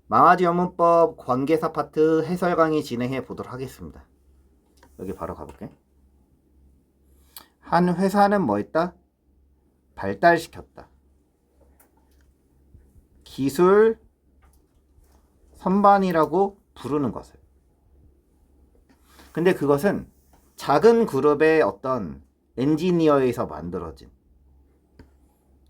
망아지 영문법 관계사 파트 해설 강의 진행해 보도록 하겠습니다. 여기 바로 가볼게. 한 회사는 뭐 했다? 발달시켰다. 기술 선반이라고 부르는 것을. 근데 그것은 작은 그룹의 어떤 엔지니어에서 만들어진.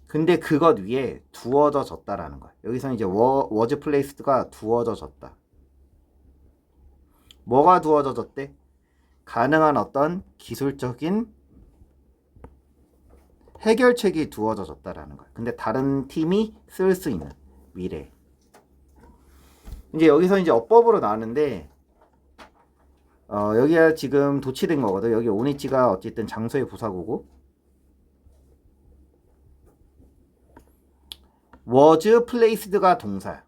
근데 그것 위에 두어져 졌다라는 거야. 여기서 이제 워즈 플레이스드가 두어져 졌다. 뭐가 두어져 졌대? 가능한 어떤 기술적인 해결책이 두어져 졌다라는 거야. 근데 다른 팀이 쓸 수 있는 미래. 이제 여기서 이제 어법으로 나왔는데 여기가 지금 도치된 거거든. 여기 오니치가 어쨌든 장소의 부사구고 was place드가 동사야.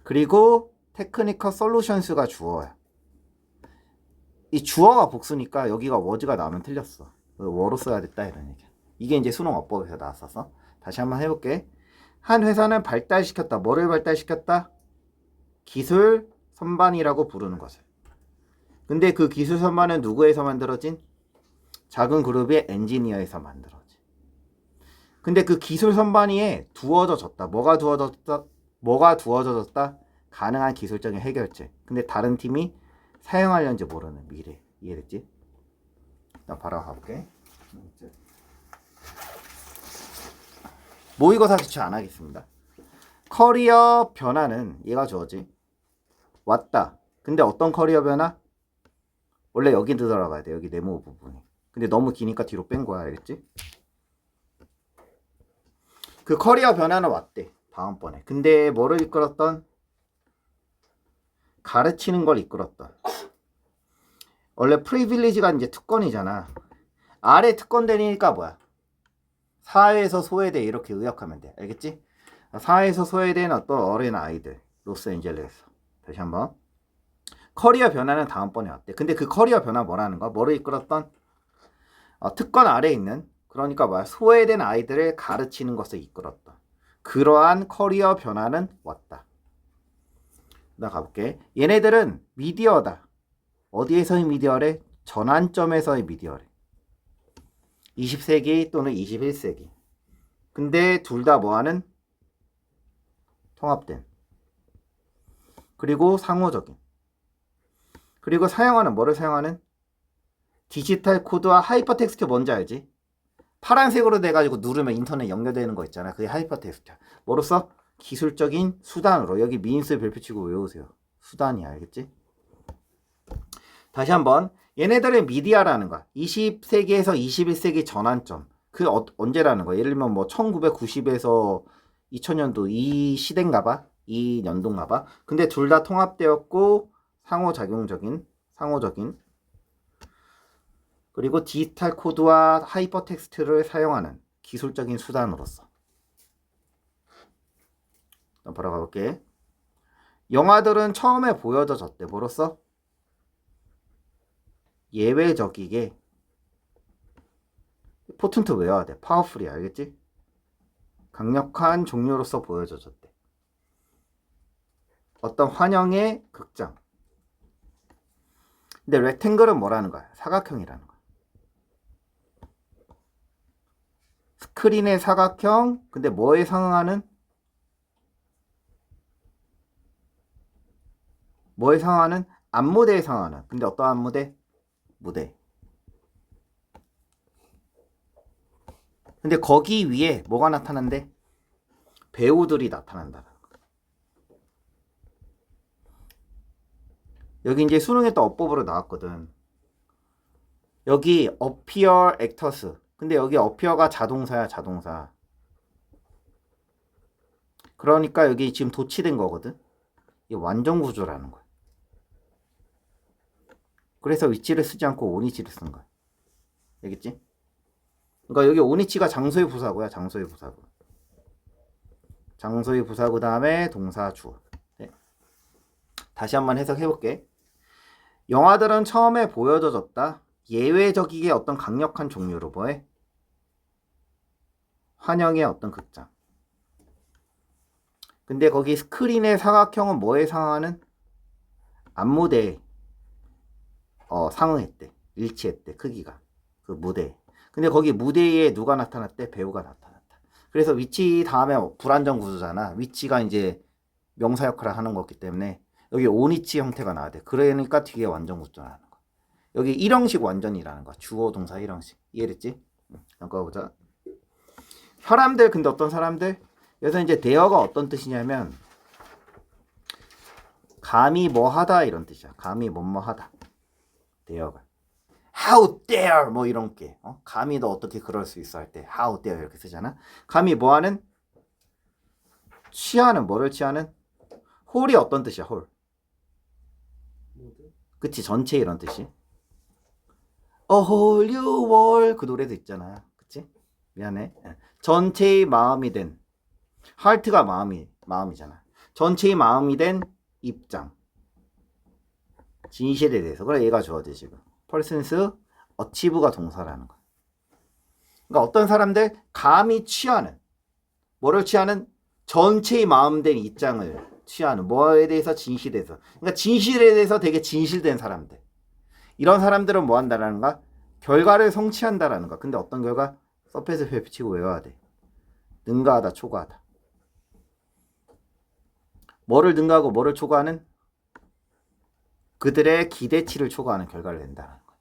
그리고 technical solutions가 주어야. 이 주어가 복수니까 여기가 was가 나오면 틀렸어. 워로 써야 됐다 이런 얘기야. 이게 이제 수능 어법에서 나왔었어. 다시 한번 해볼게. 한 회사는 발달시켰다. 뭐를 발달시켰다? 기술 선반이라고 부르는 것을. 근데 그 기술 선반은 누구에서 만들어진? 작은 그룹의 엔지니어에서 만들어진. 근데 그 기술 선반위에 두어져 졌다. 뭐가 두어져 졌다? 가능한 기술적인 해결책. 근데 다른 팀이 사용하려는지 모르는 미래. 이해됐지? 나 바로 가볼게. 모의고사 기출 안 하겠습니다. 커리어 변화는 얘가 주어지. 왔다. 근데 어떤 커리어 변화? 원래 여기 들어가야 돼. 여기 네모 부분이. 근데 너무 기니까 뒤로 뺀 거야. 알겠지? 그 커리어 변화는 왔대. 다음번에. 근데 뭐를 이끌었던? 가르치는 걸 이끌었던. 원래 프리빌리지가 이제 특권이잖아. 아래 특권 되니까 뭐야? 사회에서 소외돼 이렇게 의역하면 돼. 알겠지? 사회에서 소외된 어떤 어린 아이들. 로스앤젤레스. 다시 한번. 커리어 변화는 다음번에 왔대. 근데 그 커리어 변화 뭐라는 거야? 뭐를 이끌었던? 특권 아래에 있는 그러니까 뭐야? 소외된 아이들을 가르치는 것을 이끌었던 그러한 커리어 변화는 왔다. 나 가볼게. 얘네들은 미디어다. 어디에서의 미디어래? 전환점에서의 미디어래. 20세기 또는 21세기. 근데 둘 다 뭐하는? 통합된. 그리고 상호적인. 그리고 사용하는 뭐를 사용하는? 디지털 코드와 하이퍼텍스트 뭔지 알지? 파란색으로 돼가지고 누르면 인터넷 연결되는 거 있잖아. 그게 하이퍼텍스트야. 뭐로써? 기술적인 수단으로. 여기 미인스 별표치고 외우세요. 수단이야. 알겠지? 다시 한번. 얘네들의 미디어라는 거야. 20세기에서 21세기 전환점. 그 언제라는 거야? 예를 들면 뭐 1990에서 2000년도 이 시대인가 봐. 이 연도인가 봐. 근데 둘 다 통합되었고 상호작용적인 그리고 디지털 코드와 하이퍼텍스트를 사용하는 기술적인 수단으로서. 바로 가볼게. 영화들은 처음에 보여졌대. 뭐로써? 예외적이게. 포튼트 외워야 돼. 파워풀이 알겠지? 강력한 종류로서 보여졌대. 어떤 환영의 극장. 근데 렉탱글은 뭐라는 거야? 사각형이라는 거야. 스크린의 사각형. 근데 뭐에 상응하는? 뭐에 상응하는? 앞무대에 상응하는. 근데 어떤 앞무대? 무대. 근데 거기 위에 뭐가 나타난대? 배우들이 나타난다. 여기 이제 수능에 또 어법으로 나왔거든. 여기 appear actors. 근데 여기 appear가 자동사야, 자동사. 그러니까 여기 지금 도치된 거거든. 이게 완전 구조라는 거야. 그래서 위치를 쓰지 않고 오니치를 쓴 거야. 알겠지? 그러니까 여기 오니치가 장소의 부사고야, 장소의 부사고. 장소의 부사고 다음에 동사 주어. 네. 다시 한번 해석해볼게. 영화들은 처음에 보여져졌다. 예외적이게 어떤 강력한 종류로 뭐해? 환영의 어떤 극장. 근데 거기 스크린의 사각형은 뭐에 상응하는? 안무대에 상응했대. 일치했대. 크기가. 그 무대에. 근데 거기 무대에 누가 나타났대? 배우가 나타났다. 그래서 위치 다음에 불안정 구조잖아. 위치가 이제 명사 역할을 하는 거기 때문에 여기 온위치 형태가 나와야 돼. 그러니까 뒤에 완전 구조라는 거. 여기 일형식 완전이라는 거. 주어 동사 일형식. 이해됐지? 잠깐 보자. 사람들, 근데 어떤 사람들? 그래서 이제 대어가 어떤 뜻이냐면 감히 뭐 하다 이런 뜻이야. 감히 뭐뭐 하다. 대어가. How dare 뭐 이런 게. 감히 너 어떻게 그럴 수 있어 할 때 How dare 이렇게 쓰잖아. 감히 뭐 하는? 취하는, 뭐를 취하는? 홀이 어떤 뜻이야? 홀. 그치, 전체 이런 뜻이. A whole new world 그 노래도 있잖아. 그치? 미안해. 전체의 마음이 된, 하트가 마음이잖아. 전체의 마음이 된 입장. 진실에 대해서. 그래, 얘가 주어지 지금. persons achieve가 동사라는 거. 그러니까 어떤 사람들 감히 취하는, 뭐를 취하는? 전체의 마음된 입장을 취하는, 뭐에 대해서? 진실에서. 그러니까 진실에 대해서 되게 진실된 사람들. 이런 사람들은 뭐 한다라는가? 결과를 성취한다라는 거. 근데 어떤 결과? 서페이스 회피치고 외워야 돼. 능가하다, 초과하다. 뭐를 능가하고 뭐를 초과하는? 그들의 기대치를 초과하는 결과를 낸다는 거.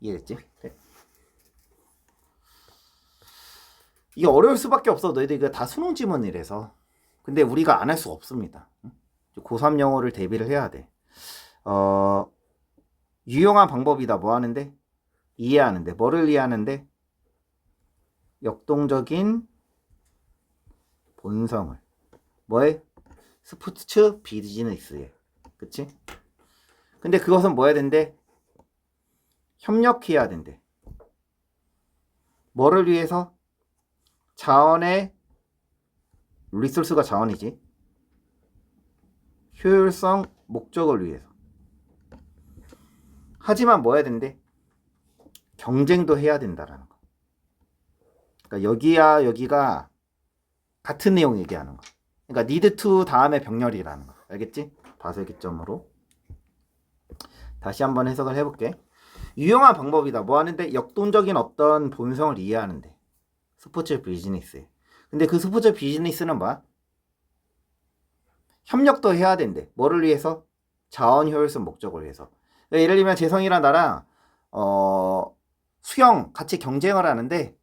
이해됐지? 네. 이게 어려울 수밖에 없어. 너희들 이거 다 수능 지문이라서. 근데 우리가 안 할 수가 없습니다. 고3 영어를 대비를 해야 돼. 유용한 방법이다. 뭐 하는데? 이해하는데. 뭐를 이해하는데? 역동적인 본성을. 뭐에? 스포츠 비즈니스에. 그치? 근데 그것은 뭐 해야 된대? 협력해야 된대. 뭐를 위해서? 자원의 리소스가 자원이지. 효율성, 목적을 위해서. 하지만 뭐 해야 된대? 경쟁도 해야 된다라는 거. 그러니까 여기야 여기가 같은 내용 얘기하는 거. 그러니까 need to 다음에 병렬이라는 거. 알겠지? 바설기점으로. 다시 한번 해석을 해볼게. 유용한 방법이다. 뭐 하는데? 역동적인 어떤 본성을 이해하는데. 스포츠 비즈니스. 근데 그 스포츠 비즈니스는 뭐야? 협력도 해야 된대. 뭐를 위해서? 자원 효율성 목적을 위해서. 그러니까 예를 들면 재성이랑 나랑 수영 같이 경쟁을 하는데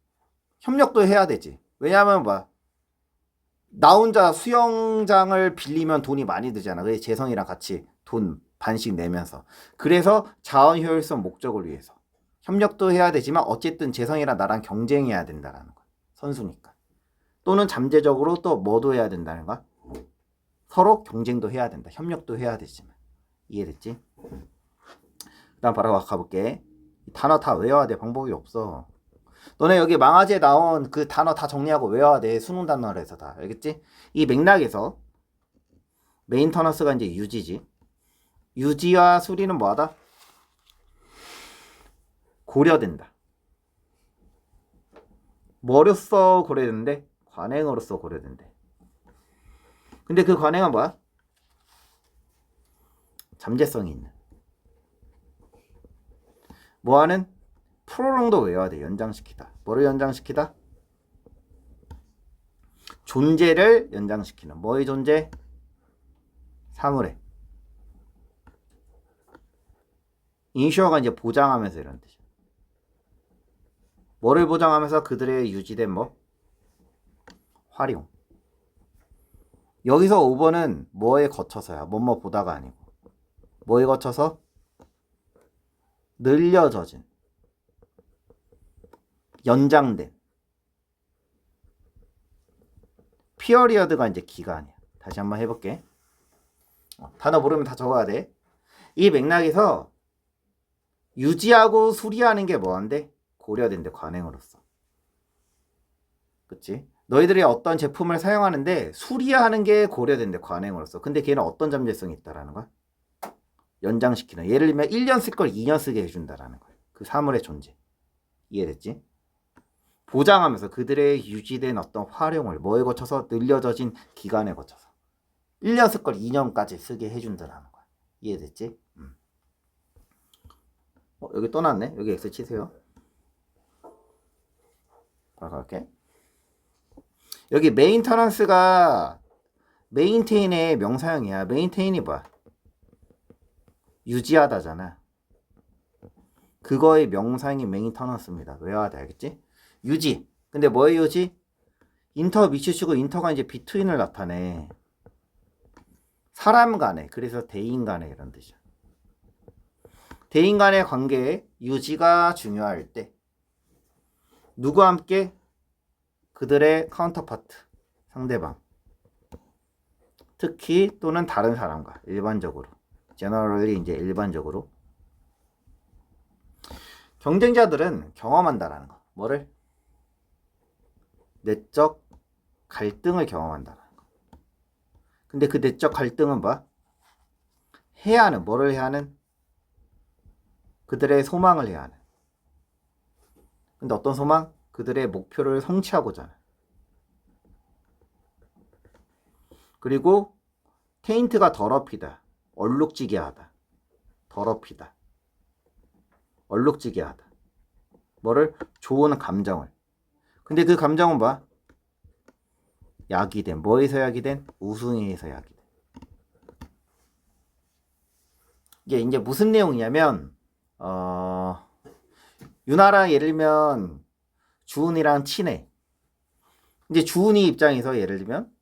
협력도 해야 되지. 왜냐하면 뭐 나 혼자 수영장을 빌리면 돈이 많이 들잖아. 그래서 재성이랑 같이 돈 반씩 내면서. 그래서 자원 효율성 목적을 위해서 협력도 해야 되지만 어쨌든 재성이랑 나랑 경쟁해야 된다라는 거야. 선수니까. 또는 잠재적으로 또 뭐도 해야 된다는 거야. 서로 경쟁도 해야 된다. 협력도 해야 되지만. 이해됐지? 그 다음 바로 가볼게. 단어 다 외워야 돼. 방법이 없어. 너네 여기 망아지에 나온 그 단어 다 정리하고 외워야 돼. 수능 단어를 해서 다. 알겠지? 이 맥락에서 메인터너스가 이제 유지지. 유지와 수리는 뭐하다? 고려된다. 뭐로써 고려되는데? 관행으로서 고려된대. 근데 그 관행은 뭐야? 잠재성이 있는. 뭐하는? 프로롱도 외워야 돼. 연장시키다. 뭐를 연장시키다? 존재를 연장시키는. 뭐의 존재? 사물의. 인슈어가 이제 보장하면서 이런 뜻이야. 뭐를 보장하면서? 그들의 유지된 뭐? 활용. 여기서 5번은 뭐에 거쳐서야. 뭐뭐 보다가 아니고. 뭐에 거쳐서? 늘려져진. 연장된. 피어리어드가 이제 기간이야. 다시 한번 해볼게. 단어 모르면 다 적어야 돼. 이 맥락에서 유지하고 수리하는 게 뭐한데? 고려된대. 관행으로서. 그치? 너희들이 어떤 제품을 사용하는데 수리하는 게 고려된대. 관행으로서. 근데 걔는 어떤 잠재성이 있다라는 거야? 연장시키는. 예를 들면 1년 쓸 걸 2년 쓰게 해준다라는 거야. 그 사물의 존재. 이해됐지? 보장하면서 그들의 유지된 어떤 활용을 뭐에 거쳐서? 늘려져진 기간에 거쳐서. 1년 쓸 걸 2년까지 쓰게 해준다라는 거야. 이해됐지? 여기 또 났네. 여기 X 치세요. 바로 갈게. 여기 메인터넌스가 메인테인의 명사형이야. 메인테인이 뭐야? 유지하다잖아. 그거의 명사형이 메인터넌스입니다. 외워야 돼. 알겠지? 유지. 근데 뭐의 유지? 인터 밑줄치고 인터가 이제 비트윈을 나타내. 사람 간에. 그래서 대인 간에 이런 뜻이야. 대인 간의 관계의 유지가 중요할 때 누구와 함께? 그들의 카운터파트, 상대방. 특히 또는 다른 사람과 일반적으로. generally 이제 일반적으로. 경쟁자들은 경험한다라는 거. 뭐를? 내적 갈등을 경험한다라는 거. 근데 그 내적 갈등은 뭐야? 해야 하는, 뭐를 해야 하는? 그들의 소망을 해야 하는. 근데 어떤 소망? 그들의 목표를 성취하고자 하는. 그리고 테인트가 더럽히다. 얼룩지게 하다. 더럽히다. 얼룩지게 하다. 뭐를? 좋은 감정을. 근데 그 감정은 뭐야? 야기된. 뭐에서 야기된? 우승에서 야기된. 이게 이제 무슨 내용이냐면 유나랑 예를 들면 주은이랑 친해. 이제 주은이 입장에서 예를 들면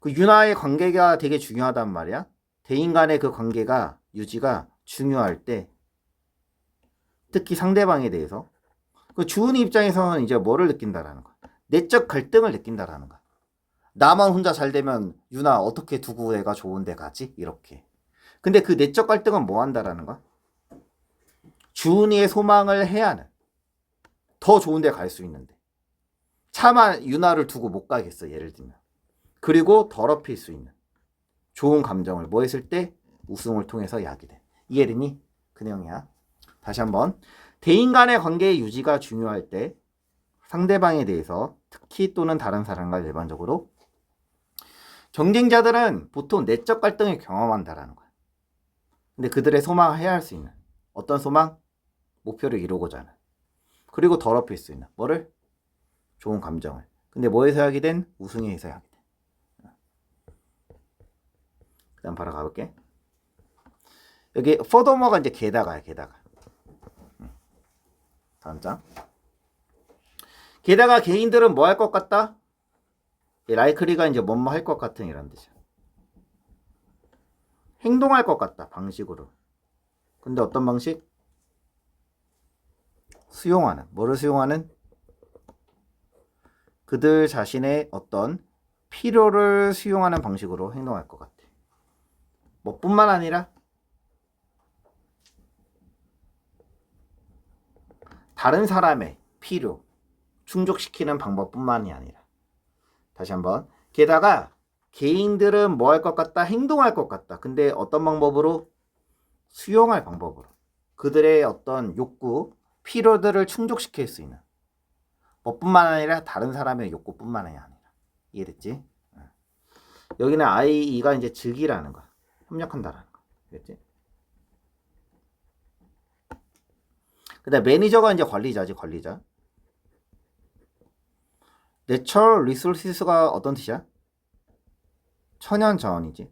그 유나의 관계가 되게 중요하단 말이야. 대인 간의 그 관계가 유지가 중요할 때 특히 상대방에 대해서 그 주은이 입장에서는 이제 뭐를 느낀다라는 거야. 내적 갈등을 느낀다라는 거야. 나만 혼자 잘 되면 유나 어떻게 두고 내가 좋은 데 가지? 이렇게. 근데 그 내적 갈등은 뭐 한다라는 거야? 주은이의 소망을 해야 하는. 더 좋은 데 갈 수 있는데. 차마 유나를 두고 못 가겠어. 예를 들면. 그리고 더럽힐 수 있는. 좋은 감정을 뭐 했을 때? 우승을 통해서 야기돼. 이해되니? 그 내용이야. 다시 한번. 대인 간의 관계의 유지가 중요할 때 상대방에 대해서 특히 또는 다른 사람과 일반적으로 경쟁자들은 보통 내적 갈등을 경험한다라는 거야. 근데 그들의 소망을 해야 할 수 있는 어떤 소망? 목표를 이루고자 하는. 그리고 더럽힐 수 있는 뭐를? 좋은 감정을. 근데 뭐에서 야기된? 우승에서 야기된. 그 다음 바로 가볼게. 여기 furthermore가 이제 게다가야. 게다가. 다음 장. 게다가 개인들은 뭐 할 것 같다? likely가 이제 뭐뭐 할 것 같은 이런 뜻이야. 행동할 것 같다. 방식으로. 근데 어떤 방식? 수용하는. 뭐를 수용하는? 그들 자신의 어떤 필요를 수용하는 방식으로 행동할 것 같아. 뭐 뿐만 아니라 다른 사람의 필요 충족시키는 방법뿐만이 아니라. 다시 한번. 게다가 개인들은 뭐 할 것 같다? 행동할 것 같다. 근데 어떤 방법으로? 수용할 방법으로. 그들의 어떤 욕구, 필요들을 충족시킬 수 있는. 뭐뿐만 아니라 다른 사람의 욕구뿐만이 아니라. 이해됐지? 여기는 IE가 이제 즉이라는 거야. 협력한다라는 거. 알겠지? 그 다음 매니저가 이제 관리자지. 관리자. 내처럴 리소스가 어떤 뜻이야? 천연 자원이지.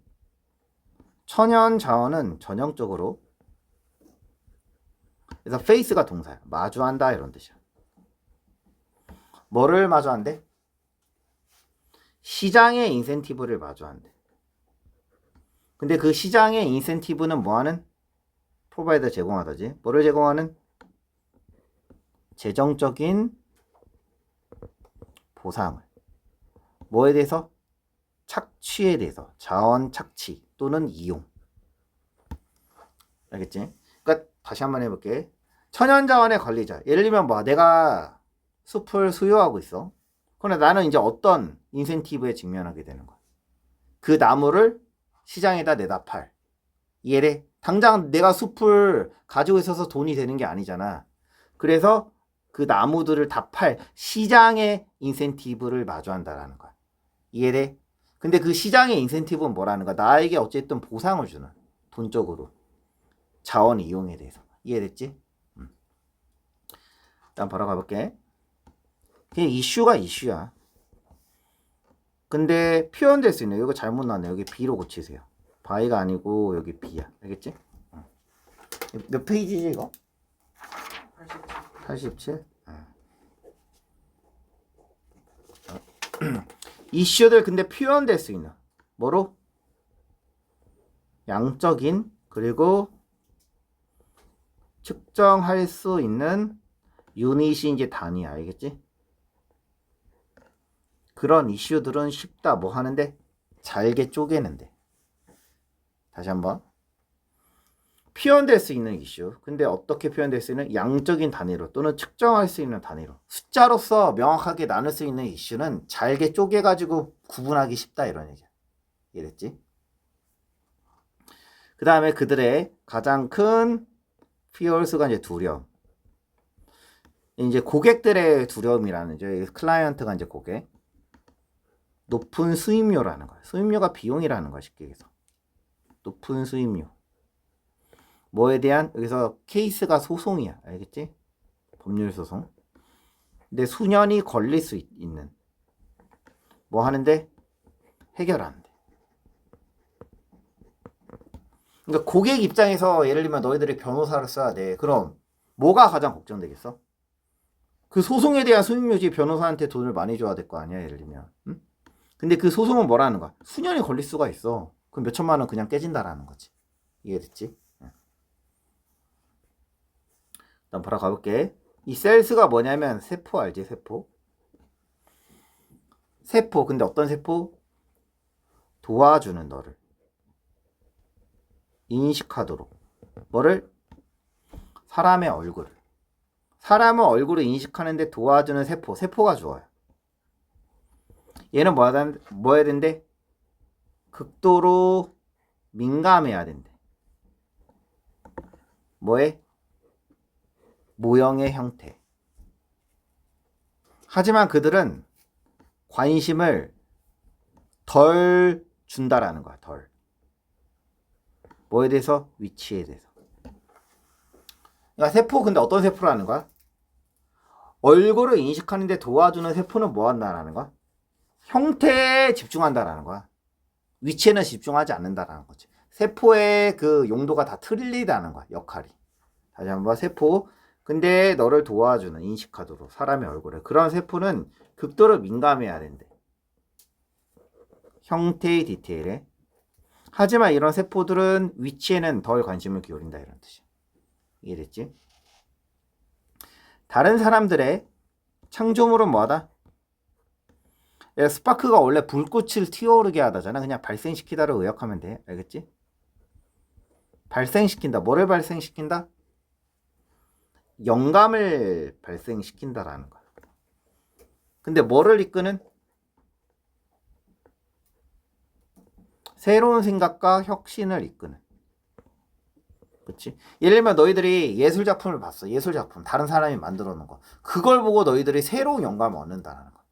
천연 자원은 전형적으로 그래서 face가 동사야. 마주한다 이런 뜻이야. 뭐를 마주한대? 시장의 인센티브를 마주한대. 근데 그 시장의 인센티브는 뭐하는? 프로바이더 제공하다지. 뭐를 제공하는? 재정적인 보상을. 뭐에 대해서? 착취에 대해서. 자원 착취 또는 이용. 알겠지? 그러니까 다시 한번 해볼게. 천연자원의 관리자. 예를 들면 뭐 내가 숲을 수요하고 있어. 그런데 나는 이제 어떤 인센티브에 직면하게 되는 거야. 그 나무를 시장에다 내다 팔. 이해돼? 당장 내가 숲을 가지고 있어서 돈이 되는 게 아니잖아. 그래서 그 나무들을 다 팔 시장의 인센티브를 마주한다라는 거야. 이해돼? 근데 그 시장의 인센티브는 뭐라는 거야? 나에게 어쨌든 보상을 주는, 돈적으로 자원 이용에 대해서. 이해됐지? 일단 바로 가볼게. 그냥 이슈가 이슈야. 근데 표현될 수 있네. 이거 잘못 나왔네. 여기 B로 고치세요. 바이가 아니고 여기 B야. 알겠지? 몇 페이지지 이거? 87. 이슈들 근데 표현될 수 있는 뭐로? 양적인 그리고 측정할 수 있는 유닛이 이제 단위야. 알겠지? 그런 이슈들은 쉽다. 뭐 하는데? 잘게 쪼개는데. 다시 한번. 표현될 수 있는 이슈. 근데 어떻게 표현될 수 있는? 양적인 단위로 또는 측정할 수 있는 단위로. 숫자로서 명확하게 나눌 수 있는 이슈는 잘게 쪼개가지고 구분하기 쉽다. 이런 얘기야. 이해됐지? 그 다음에 그들의 가장 큰 피어스가 이제 두려움. 이제 고객들의 두려움이라는 이제 클라이언트가 이제 고객. 높은 수임료라는 거야. 수임료가 비용이라는 거야. 쉽게 얘기해서. 높은 수임료. 뭐에 대한 여기서 케이스가 소송이야. 알겠지? 법률 소송. 근데 수년이 걸릴 수 있는 뭐 하는데 해결하는데. 그러니까 고객 입장에서 예를 들면 너희들이 변호사를 써야 돼. 그럼 뭐가 가장 걱정되겠어? 그 소송에 대한 수임료지. 변호사한테 돈을 많이 줘야 될 거 아니야. 예를 들면. 응? 근데 그 소송은 뭐라는 거야? 수년이 걸릴 수가 있어. 그럼 몇 천만 원 그냥 깨진다라는 거지. 이해됐지? 일단 바로 가볼게. 이 셀스가 뭐냐면 세포 알지? 세포. 세포. 근데 어떤 세포? 도와주는 너를 인식하도록. 뭐를? 사람의 얼굴을. 사람의 얼굴을 인식하는데 도와주는 세포. 세포가 좋아요. 얘는 뭐 해야 된대? 극도로 민감해야 된대. 뭐에? 모형의 형태. 하지만 그들은 관심을 덜 준다라는 거야. 덜. 뭐에 대해서? 위치에 대해서. 그러니까 세포 근데 어떤 세포라는 거야? 얼굴을 인식하는데 도와주는 세포는 뭐 한다라는 거야? 형태에 집중한다라는 거야. 위치에는 집중하지 않는다라는 거지. 세포의 그 용도가 다 틀리다는 거야. 역할이. 다시 한번 세포. 근데 너를 도와주는 인식하도록 사람의 얼굴에. 그런 세포는 극도로 민감해야 된대. 형태의 디테일에. 하지만 이런 세포들은 위치에는 덜 관심을 기울인다 이런 뜻이야. 이해됐지? 다른 사람들의 창조물은 뭐하다? 스파크가 원래 불꽃을 튀어오르게 하다잖아. 그냥 발생시키다를 의역하면 돼. 알겠지? 발생시킨다. 뭐를 발생시킨다? 영감을 발생시킨다라는 거야. 근데 뭐를 이끄는? 새로운 생각과 혁신을 이끄는. 그치? 예를 들면 너희들이 예술작품을 봤어. 예술작품. 다른 사람이 만들어 놓은 거. 그걸 보고 너희들이 새로운 영감을 얻는다라는 거.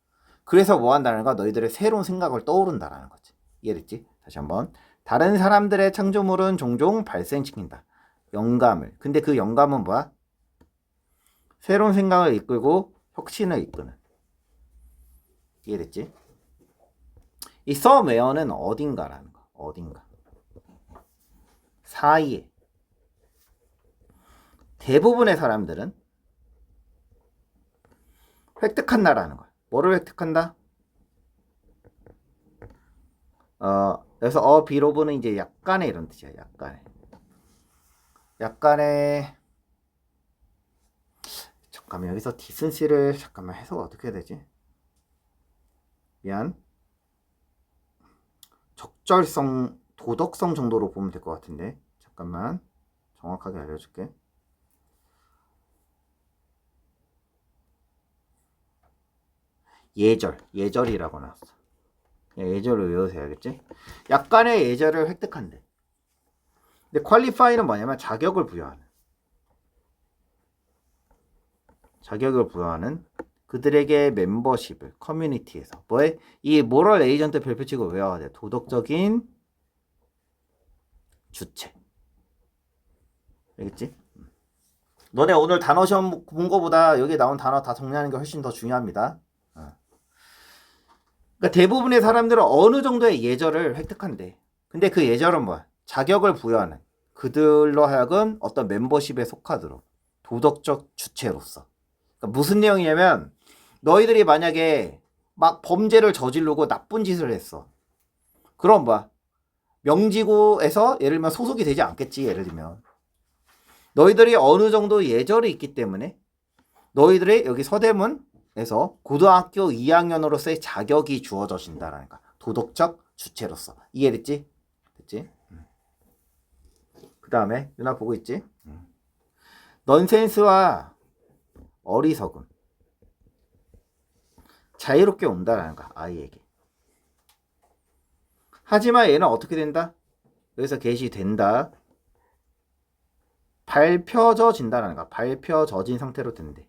그래서 뭐 한다는 거야? 너희들의 새로운 생각을 떠오른다라는 거지. 이해됐지? 다시 한번. 다른 사람들의 창조물은 종종 발생시킨다. 영감을. 근데 그 영감은 뭐야? 새로운 생각을 이끌고 혁신을 이끄는. 이해됐지? 이 somewhere는 어딘가라는 거. 어딘가. 사이에. 대부분의 사람들은 획득한다라는 거야. 뭐를 획득한다? 그래서 비로브는 이제 약간의 이런 뜻이야. 약간의 잠깐만 여기서 디슨시를 잠깐만 해석 어떻게 해야 되지? 미안. 적절성, 도덕성 정도로 보면 될 것 같은데 잠깐만 정확하게 알려줄게. 예절이라고 나왔어. 예절을 외우세요. 알겠지? 약간의 예절을 획득한대. 근데 퀄리파이는 뭐냐면 자격을 부여하는 그들에게 멤버십을 커뮤니티에서 뭐해? 이 모럴 에이전트 별표치고 외워야 돼. 도덕적인 주체. 알겠지? 너네 오늘 단어 시험 본 거보다 여기 나온 단어 다 정리하는 게 훨씬 더 중요합니다. 그러니까 대부분의 사람들은 어느 정도의 예절을 획득한대. 근데 그 예절은 뭐야? 자격을 부여하는 그들로 하여금 어떤 멤버십에 속하도록 도덕적 주체로서. 그러니까 무슨 내용이냐면 너희들이 만약에 막 범죄를 저지르고 나쁜 짓을 했어. 그럼 뭐야? 명지구에서 예를 들면 소속이 되지 않겠지. 예를 들면 너희들이 어느 정도 예절이 있기 때문에 너희들의 여기 서대문에서 고등학교 2학년으로서의 자격이 주어져진다라니까. 도덕적 주체로서. 이해됐지? 됐지? 그 다음에 누나 보고 있지? 넌센스와 어리석음. 자유롭게 온다라는 거야. 아이에게. 하지만 얘는 어떻게 된다? 여기서 게시된다. 밟혀져진다라는 거야. 밟혀져진 상태로 된대.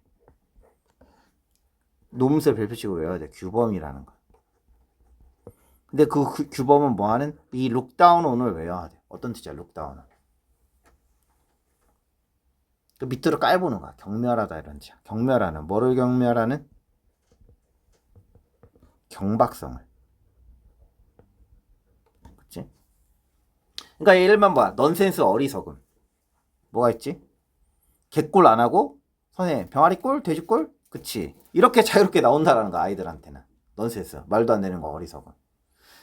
노무스를 별표치고 외워야 돼. 규범이라는 거. 근데 그 규범은 뭐하는? 이 룩다운 온을 외워야 돼. 어떤 뜻이야 룩다운은? 그 밑으로 깔보는 거야. 경멸하다 이런 뜻이야. 경멸하는. 뭐를 경멸하는? 경박성을. 그치? 그러니까 예를 들면 뭐야? 넌센스 어리석음. 뭐가 있지? 개꿀 안 하고 선생님 병아리 꿀? 돼지 꿀? 그치? 이렇게 자유롭게 나온다라는 거 아이들한테는. 넌센스. 말도 안 되는 거 어리석음.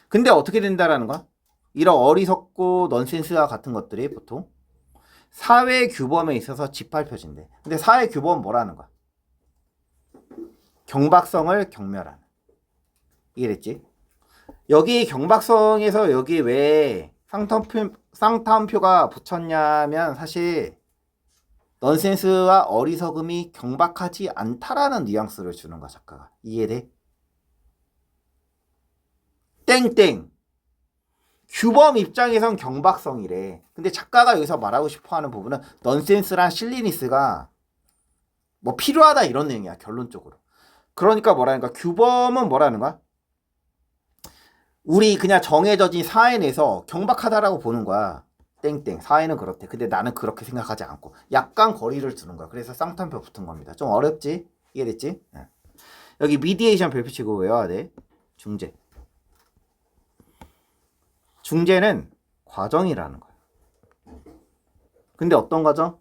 근데 어떻게 된다라는 거야? 이런 어리석고 넌센스와 같은 것들이 보통 사회 규범에 있어서 짓밟혀진대. 근데 사회 규범은 뭐라는 거야? 경박성을 경멸하는. 이해됐지? 여기 경박성에서 여기 왜 쌍따옴표가 붙였냐면 사실 넌센스와 어리석음이 경박하지 않다라는 뉘앙스를 주는 거야 작가가. 이해돼? 땡땡 규범 입장에선 경박성이래. 근데 작가가 여기서 말하고 싶어하는 부분은 넌센스랑 실리니스가 뭐 필요하다 이런 내용이야 결론적으로. 그러니까 뭐라는 거야? 규범은 뭐라는 거야? 우리 그냥 정해져진 사회 내에서 경박하다라고 보는 거야. 땡땡 사회는 그렇대. 근데 나는 그렇게 생각하지 않고 약간 거리를 두는 거야. 그래서 쌍탄표 붙은 겁니다. 좀 어렵지? 이해됐지? 네. 여기 미디에이션 별표치고 외워야 돼. 중재. 중재는 과정이라는 거야. 근데 어떤 과정?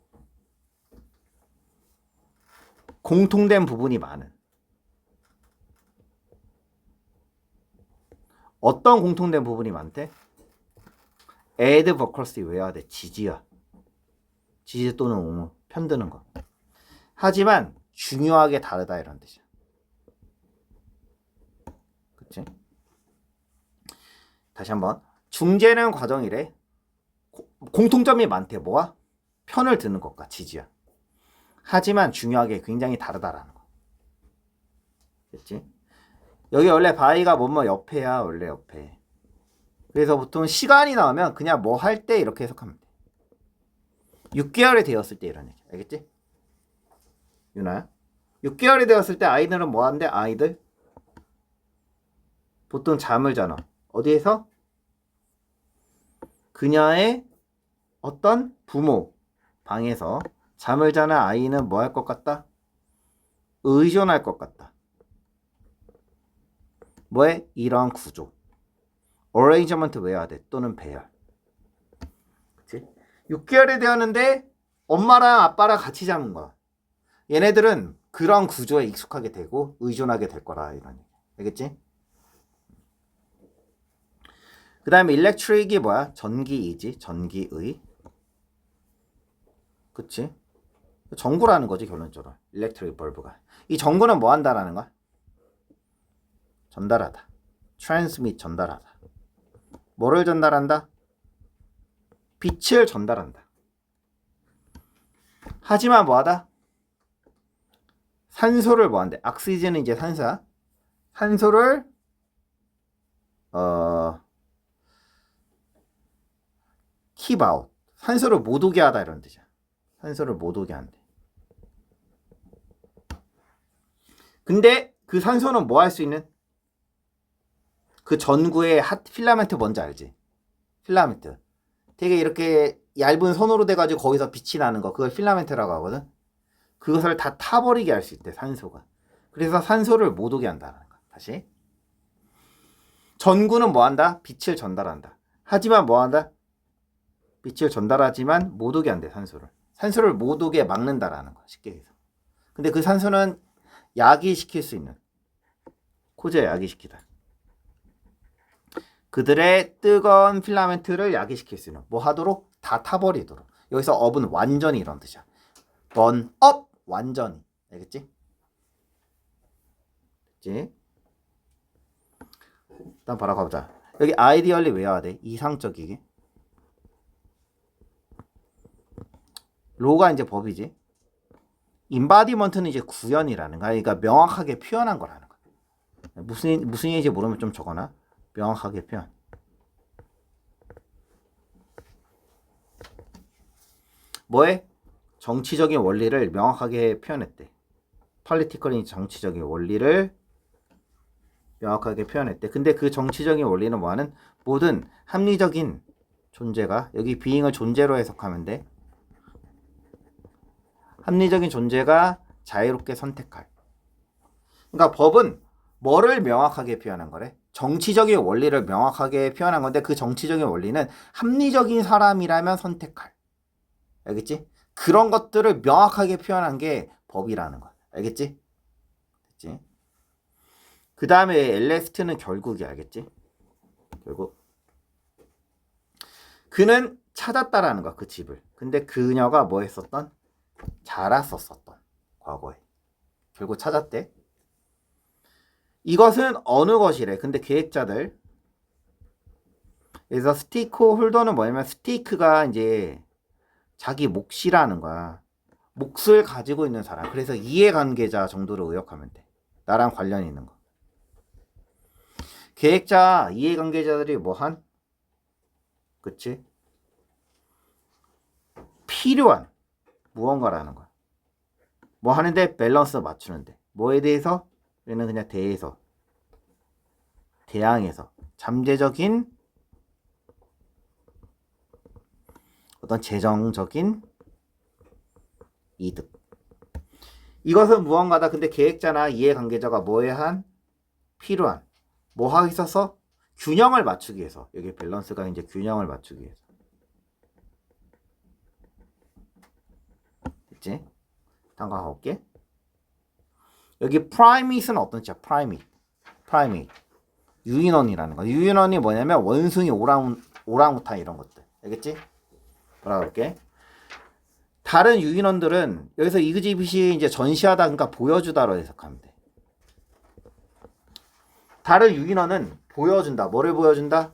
공통된 부분이 많은. 어떤 공통된 부분이 많대? advocacy 외워야 돼. 지지야. 지지 또는 옹호. 편드는 거. 하지만 중요하게 다르다 이런 뜻이야. 그치? 다시 한번. 중재는 과정이래. 공통점이 많대. 뭐야? 편을 드는 것과 지지야. 하지만 중요하게 굉장히 다르다라는 거. 됐지? 여기 원래 바이가 뭐뭐 옆에야. 원래 옆에. 그래서 보통 시간이 나오면 그냥 뭐 할 때 이렇게 해석하면 돼. 6개월이 되었을 때 이런 얘기. 알겠지? 유나야? 6개월이 되었을 때 아이들은 뭐 하는데? 아이들 보통 잠을 자나. 어디에서? 그녀의 어떤 부모 방에서 잠을 자는 아이는 뭐 할 것 같다? 의존할 것 같다. 뭐에? 이러한 구조. arrangement 외워야 돼. 또는 배열. 그치? 6개월이 되었는데 엄마랑 아빠랑 같이 자는 거야. 얘네들은 그런 구조에 익숙하게 되고 의존하게 될 거라 이런 얘기. 알겠지? 그 다음에 electric이 뭐야? 전기이지. 전기의. 그치? 전구라는 거지 결론적으로. electric bulb가. 이 전구는 뭐 한다라는 거야? 전달하다. transmit 전달하다. 뭐를 전달한다? 빛을 전달한다. 하지만 뭐하다? 산소를 뭐한대? 옥시즌은 이제 산소야. 산소를 keep out. 산소를 못 오게 하다 이런 뜻이야. 산소를 못 오게 한대. 근데 그 산소는 뭐 할 수 있는? 그 전구의 필라멘트 뭔지 알지? 필라멘트. 되게 이렇게 얇은 선으로 돼가지고 거기서 빛이 나는 거. 그걸 필라멘트라고 하거든. 그것을 다 타버리게 할 수 있대, 산소가. 그래서 산소를 못 오게 한다는 거야. 다시. 전구는 뭐 한다? 빛을 전달한다. 하지만 뭐 한다? 빛을 전달하지만 못 오게 한대, 산소를. 산소를 못 오게 막는다라는 거야, 쉽게 해서. 근데 그 산소는 야기시킬 수 있는, 코즈에 야기시키다. 그들의 뜨거운 필라멘트를 야기시킬 수 있는, 뭐 하도록? 다 타버리도록. 여기서 업은 완전히 이런 뜻이야. burn up, 완전히. 알겠지? 됐지? 일단 바로 가보자. 여기 아이디얼리 외워야 돼. 이상적이게. 로가 이제 법이지. 인바디먼트는 이제 구현이라는 거야. 그러니까 명확하게 표현한 거라는 거야. 무슨 얘기인지 모르면 좀 적어놔. 명확하게 표현. 뭐해? 정치적인 원리를 명확하게 표현했대. 폴리티컬이 정치적인 원리를 명확하게 표현했대. 근데 그 정치적인 원리는 뭐하는? 모든 합리적인 존재가, 여기 being을 존재로 해석하면 돼. 합리적인 존재가 자유롭게 선택할. 그러니까 법은 뭐를 명확하게 표현한 거래? 정치적인 원리를 명확하게 표현한 건데, 그 정치적인 원리는 합리적인 사람이라면 선택할. 알겠지? 그런 것들을 명확하게 표현한 게 법이라는 거야. 알겠지? 됐지? 그 다음에 엘레스트는 결국이, 알겠지? 결국 그는 찾았다라는 거야, 그 집을. 근데 그녀가 뭐 했었던? 자랐었던 과거에. 결국 찾았대. 이것은 어느 것이래? 근데 계획자들. 그래서 스테이크 홀더는 뭐냐면, 스테이크가 이제 자기 몫이라는 거야. 몫을 가지고 있는 사람. 그래서 이해관계자 정도로 의역하면 돼. 나랑 관련이 있는 거. 계획자, 이해관계자들이 뭐한? 그치? 필요한 무언가라는 거야. 뭐 하는데? 밸런스 맞추는데. 뭐에 대해서? 얘는 그냥 대해서, 대항해서, 잠재적인 어떤 재정적인 이득. 이것은 무언가다. 근데 계획자나 이해관계자가 뭐에 한? 필요한. 뭐 하기 있어서? 균형을 맞추기 위해서. 여기 밸런스가 이제 균형을 맞추기 위해서. 됐지? 다음 거 가볼게. 여기 프라이밋은 어떤 뜻이야? 프라이밋. 유인원이라는 거. 유인원이 뭐냐면 원숭이, 오랑우탄 이런 것들. 알겠지? 돌아갈게. 다른 유인원들은 여기서 이그지빗이 이제 전시하다, 그러니까 보여주다로 해석하면 돼. 다른 유인원은 보여준다. 뭐를 보여준다?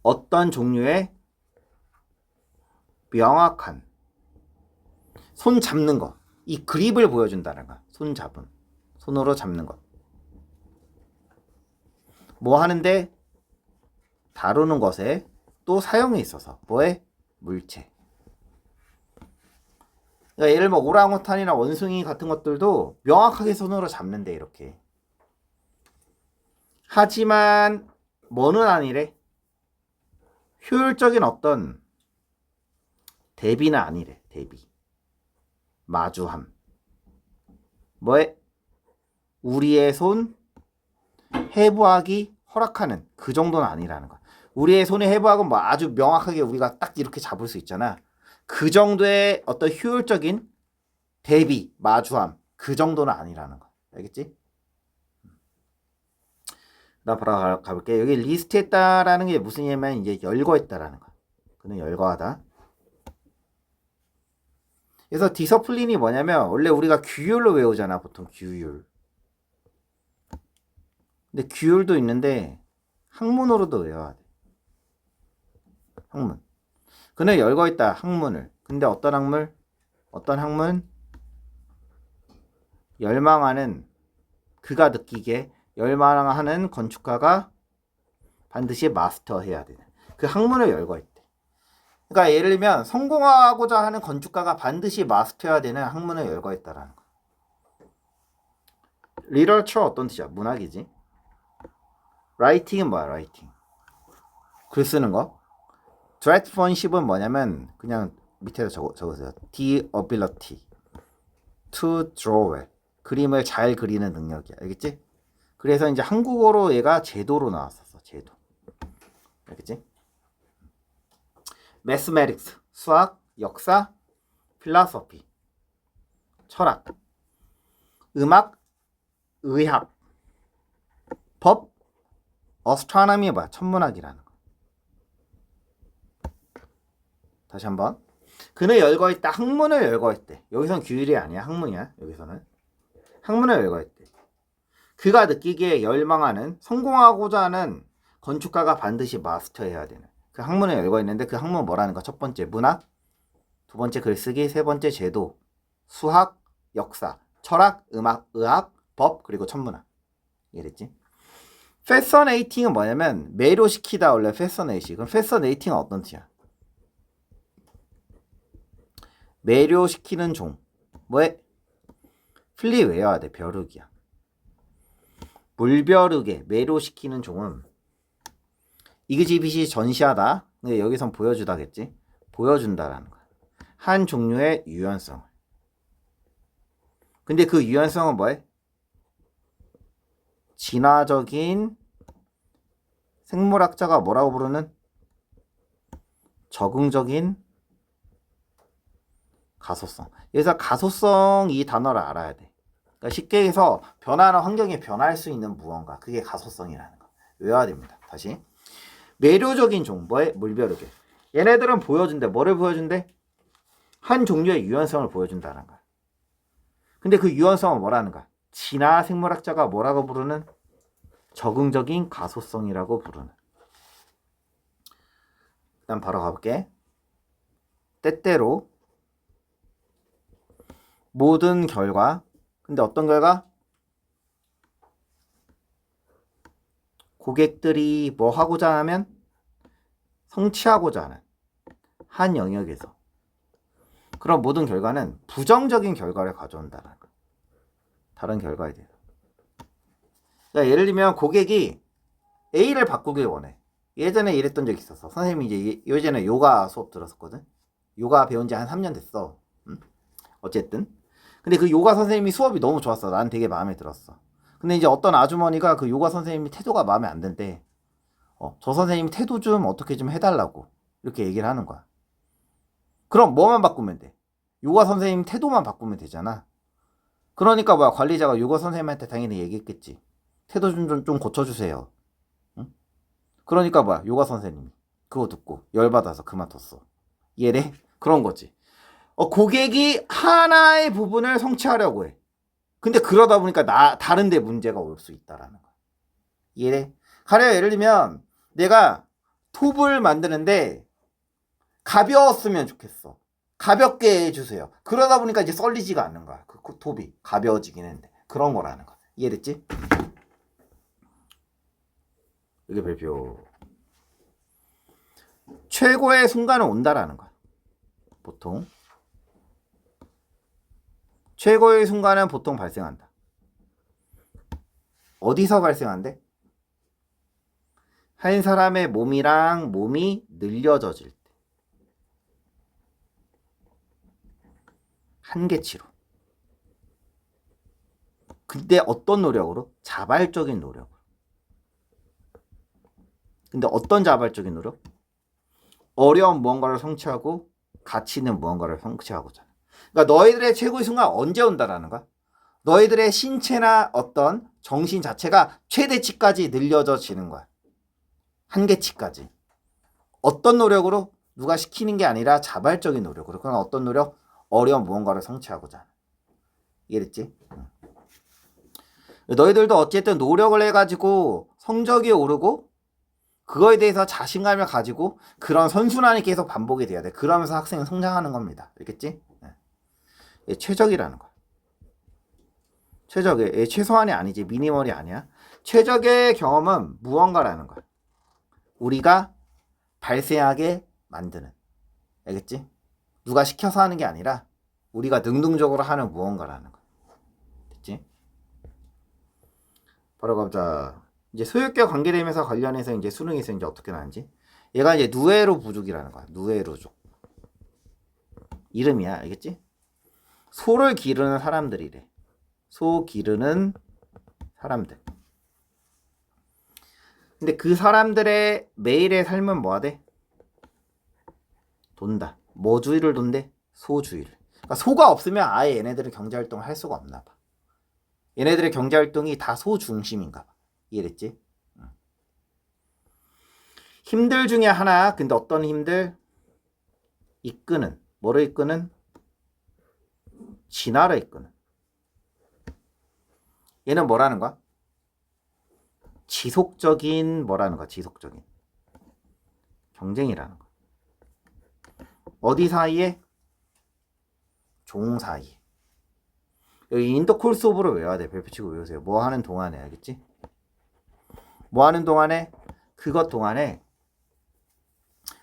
어떤 종류의 명확한 손 잡는 거. 이 그립을 보여준다는 거야. 손 잡음. 손으로 잡는 것. 뭐 하는데? 다루는 것에 또 사용이 있어서. 뭐에? 물체. 그러니까 예를 들면 오랑우탄이나 원숭이 같은 것들도 명확하게 손으로 잡는데, 이렇게. 하지만 뭐는 아니래? 효율적인 어떤 대비는 아니래. 대비. 마주함. 뭐에? 우리의 손 해부하기 허락하는 그 정도는 아니라는 거야. 우리의 손에 해부하고 뭐 아주 명확하게 우리가 딱 이렇게 잡을 수 있잖아. 그 정도의 어떤 효율적인 대비, 마주함, 그 정도는 아니라는 거야. 알겠지? 나 바로 가볼게. 여기 리스트했다라는 게 무슨 얘기냐면 이제 열거했다라는 거야. 그는 열거하다. 그래서 디서플린이 뭐냐면, 원래 우리가 규율로 외우잖아, 보통 규율. 근데 규율도 있는데 학문으로도 외워야 돼. 학문. 그는 열거했다, 학문을. 근데 어떤 학문? 어떤 학문? 열망하는, 그가 느끼기에 열망하는 건축가가 반드시 마스터해야 되는 그 학문을 열거했대. 그러니까 예를 들면 성공하고자 하는 건축가가 반드시 마스터해야 되는 학문을 열거했다라는 거. literature 어떤 뜻이야? 문학이지. writing은 뭐야? writing. 글 쓰는 거. draftmanship은 뭐냐면 그냥 밑에다 적으세요. the ability to draw well. 그림을 잘 그리는 능력이야. 알겠지? 그래서 이제 한국어로 얘가 제도로 나왔었어. 제도. 알겠지? mathematics 수학, 역사, philosophy 철학, 음악, 의학, 법, astronomy 뭐야? 천문학이라는 거. 다시 한번. 그는 열거했다. 학문을 열거했대. 여기선 규율이 아니야. 학문이야. 여기서는. 학문을 열거했대. 그가 느끼기에 열망하는 성공하고자 하는 건축가가 반드시 마스터해야 되는 그 학문을 열거했는데 그 학문은 뭐라는 거? 첫 번째 문학, 두 번째 글쓰기, 세 번째 제도, 수학, 역사, 철학, 음악, 의학, 법, 그리고 천문학. 이해됐지? 패셔네이팅은 뭐냐면 매료시키다. 원래 패셔네이팅. 그럼 패셔네이팅은 어떤 뜻이야? 매료시키는 종. 뭐에? 플리 외워야 돼. 벼룩이야. 물벼룩에 매료시키는 종은 이그지빗이 전시하다. 근데 여기선 보여주다겠지. 보여준다라는 거야. 한 종류의 유연성을. 근데 그 유연성은 뭐해? 진화적인 생물학자가 뭐라고 부르는? 적응적인 가소성. 여기서 가소성 이 단어를 알아야 돼. 그러니까 쉽게 해서 변화하는 환경에 변화할 수 있는 무언가. 그게 가소성이라는 거. 외워야 됩니다. 다시. 매료적인 종. 뭐에? 물벼룩에. 얘네들은 보여준대. 뭐를 보여준대? 한 종류의 유연성을 보여준다는 거야. 근데 그 유연성은 뭐라는 거야? 진화 생물학자가 뭐라고 부르는? 적응적인 가소성이라고 부르는. 일단 바로 가볼게. 때때로 모든 결과. 근데 어떤 결과? 고객들이 뭐 하고자 하면? 성취하고자 하는 한 영역에서. 그럼 모든 결과는 부정적인 결과를 가져온다는 거야. 다른 결과에 대해서. 그러니까 예를 들면 고객이 A를 바꾸길 원해. 예전에 이랬던 적이 있었어. 선생님이 이제 예전에 요가 수업 들었었거든. 요가 배운 지 한 3년 됐어. 어쨌든. 근데 그 요가 선생님이 수업이 너무 좋았어. 난 되게 마음에 들었어. 근데 이제 어떤 아주머니가 그 요가 선생님이 태도가 마음에 안 든대. 저 선생님 태도 좀 어떻게 좀 해달라고. 이렇게 얘기를 하는 거야. 그럼 뭐만 바꾸면 돼? 요가 선생님 태도만 바꾸면 되잖아. 그러니까 뭐야, 관리자가 요가 선생님한테 당연히 얘기했겠지. 태도 좀 고쳐주세요. 응? 그러니까 뭐야, 요가 선생님이 그거 듣고 열받아서 그만뒀어. 이해돼? 그런 거지. 고객이 하나의 부분을 성취하려고 해. 근데 그러다 보니까 다른 데 문제가 올 수 있다라는 거야. 이해돼? 가령 예를 들면 내가 톱을 만드는데 가벼웠으면 좋겠어. 가볍게 해주세요. 그러다 보니까 이제 썰리지가 않는 거야. 그 톱이 가벼워지긴 했는데. 그런 거라는 거야. 이해됐지? 이게 별표. 최고의 순간은 온다라는 거야. 보통. 최고의 순간은 보통 발생한다. 어디서 발생한대? 한 사람의 몸이랑 몸이 늘려져질 때. 한계치로. 근데 어떤 노력으로? 자발적인 노력. 근데 어떤 자발적인 노력? 어려운 무언가를 성취하고 가치 있는 무언가를 성취하고자. 그러니까 너희들의 최고의 순간 언제 온다라는 거야? 너희들의 신체나 어떤 정신 자체가 최대치까지 늘려져지는 거야. 한계치까지. 어떤 노력으로? 누가 시키는 게 아니라 자발적인 노력으로. 그럼 어떤 노력? 어려운 무언가를 성취하고자. 이해됐지? 너희들도 어쨌든 노력을 해가지고 성적이 오르고 그거에 대해서 자신감을 가지고 그런 선순환이 계속 반복이 돼야 돼. 그러면서 학생은 성장하는 겁니다. 알겠지? 최적이라는 거야. 최적의 최소한이 아니지. 미니멀이 아니야. 최적의 경험은 무언가라는 거야. 우리가 발생하게 만드는. 알겠지? 누가 시켜서 하는 게 아니라 우리가 능동적으로 하는 무언가라는 거야. 됐지? 바로 가보자. 이제 소유격 관계되면서 관련해서 이제 수능에서 이제 어떻게 나는지. 얘가 이제 누에로 부족이라는 거야. 누에로족. 이름이야. 알겠지? 소를 기르는 사람들이래. 소 기르는 사람들. 근데 그 사람들의 매일의 삶은 뭐가 돼? 돈다. 뭐 주의를 돈대? 소주의를. 그러니까 소가 없으면 아예 얘네들은 경제활동을 할 수가 없나 봐. 얘네들의 경제활동이 다 소 중심인가 봐. 이해됐지? 힘들 중에 하나. 근데 어떤 힘들? 이끄는. 뭐를 이끄는? 진화를 이끄는. 얘는 뭐라는 거야? 지속적인 뭐라는 거야? 지속적인 경쟁이라는 거. 어디 사이에? 종 사이에. 여기 인더 콜스 오브를 외워야 돼. 별표 치고 외우세요. 뭐 하는 동안에. 알겠지? 뭐 하는 동안에? 그것 동안에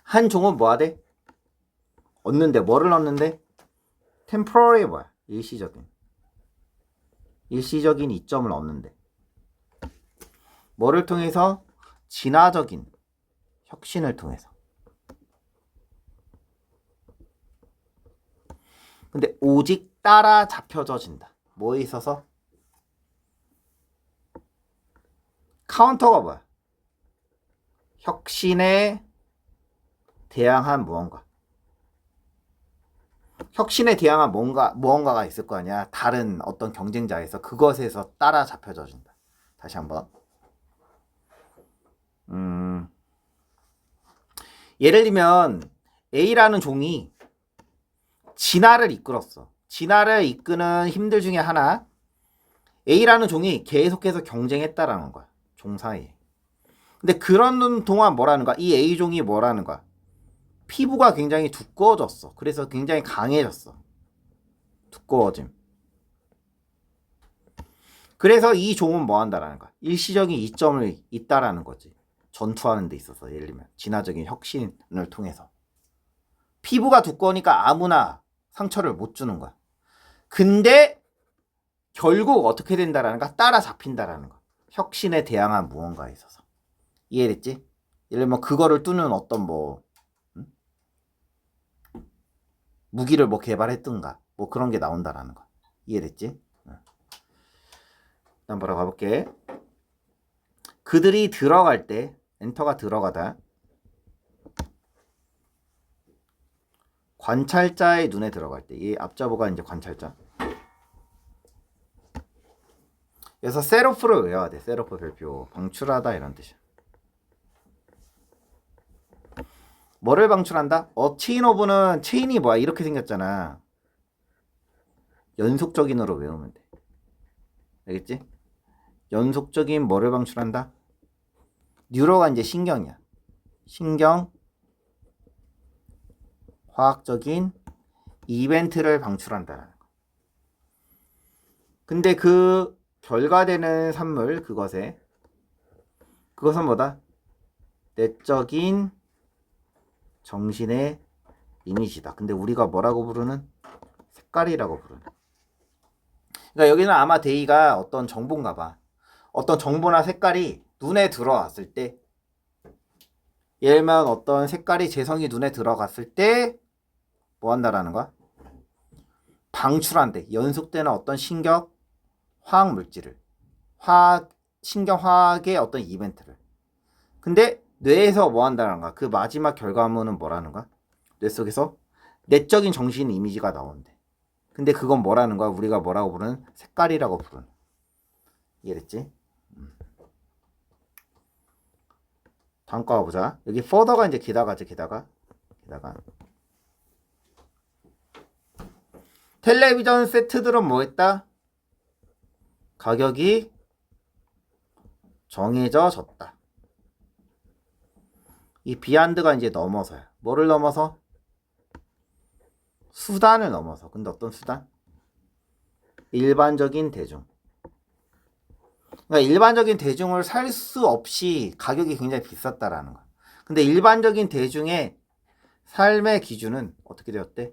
한 종은 뭐 하대? 얻는데. 뭐를 얻는데? temporary 뭐야? 일시적인 이점을 얻는데. 뭐를 통해서? 진화적인 혁신을 통해서. 근데 오직 따라잡혀져진다. 뭐에 있어서? 카운터가 뭐야? 혁신에 대항한 무언가. 혁신에 대항한 무언가가 있을 거 아니야. 다른 어떤 경쟁자에서 그것에서 따라잡혀져진다. 다시 한번. 예를 들면 A라는 종이 진화를 이끌었어. 진화를 이끄는 힘들 중에 하나. A라는 종이 계속해서 경쟁했다라는 거야. 종 사이에. 근데 그런 동안 뭐라는 거야? 이 A종이 뭐라는 거야? 피부가 굉장히 두꺼워졌어. 그래서 굉장히 강해졌어. 두꺼워짐. 그래서 이 종은 뭐 한다라는 거야? 일시적인 이점을 있다라는 거지. 전투하는 데 있어서. 예를 들면 진화적인 혁신을 통해서. 피부가 두꺼우니까 아무나 상처를 못 주는 거야. 근데 결국 어떻게 된다라는 거야? 따라잡힌다라는 거야. 혁신에 대항한 무언가에 있어서. 이해됐지? 예를 들면 그거를 뚫는 어떤 무기를 개발했든가 그런 게 나온다라는 거. 이해됐지? 다음 보러 가볼게. 그들이 들어갈 때 엔터가 들어가다. 관찰자의 눈에 들어갈 때. 이 앞자보가 이제 관찰자. 그래서 셋오프를 외워야 돼. 셋오프 별표. 방출하다 이런 뜻이야. 뭐를 방출한다? 체인 오브는 체인이 뭐야? 이렇게 생겼잖아. 연속적인으로 외우면 돼. 알겠지? 연속적인 뭐를 방출한다? 뉴로가 이제 신경이야. 신경 화학적인 이벤트를 방출한다는 거. 근데 그 결과되는 산물 그것은 뭐다? 내적인 정신의 이미지다. 근데 우리가 뭐라고 부르는? 색깔이라고 부르는. 그러니까 여기는 아마 데이가 어떤 정보인가 봐. 어떤 정보나 색깔이 눈에 들어왔을 때, 예를 들면 어떤 색깔이 재성이 눈에 들어갔을 때 뭐 한다라는 거야? 방출한대. 연속되는 어떤 신경 화학 물질을, 신경 화학의 어떤 이벤트를. 근데 뇌에서 뭐 한다는 거야? 그 마지막 결과물은 뭐라는 거야? 뇌 속에서 내적인 정신 이미지가 나온대. 근데 그건 뭐라는 거야? 우리가 뭐라고 부르는? 색깔이라고 부르는. 이해됐지? 다음 거 가보자. 여기 further가 이제 게다가지. 게다가 텔레비전 세트들은 뭐 했다? 가격이 정해져졌다. 이 비한드가 이제 넘어서야. 뭐를 넘어서? 수단을 넘어서. 근데 어떤 수단? 일반적인 대중. 그러니까 일반적인 대중을 살 수 없이 가격이 굉장히 비쌌다라는 거야. 근데 일반적인 대중의 삶의 기준은 어떻게 되었대?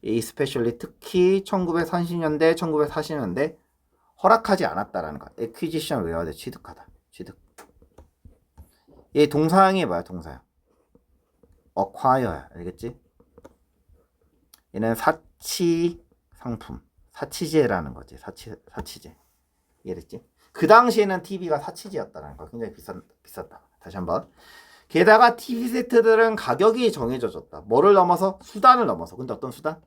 이 스페셜리 특히 1930년대, 1940년대 허락하지 않았다라는 거야. acquisition 외워야 돼. 취득하다. 취득. 얘 동사형이 뭐야? 동사형. acquire야. 알겠지? 얘는 사치 상품. 사치제라는 거지. 사치제. 이해됐지? 그 당시에는 TV가 사치제였다는 거. 굉장히 비쌌다. 다시 한번. 게다가 TV 세트들은 가격이 정해져 졌다. 뭐를 넘어서? 수단을 넘어서. 근데 어떤 수단?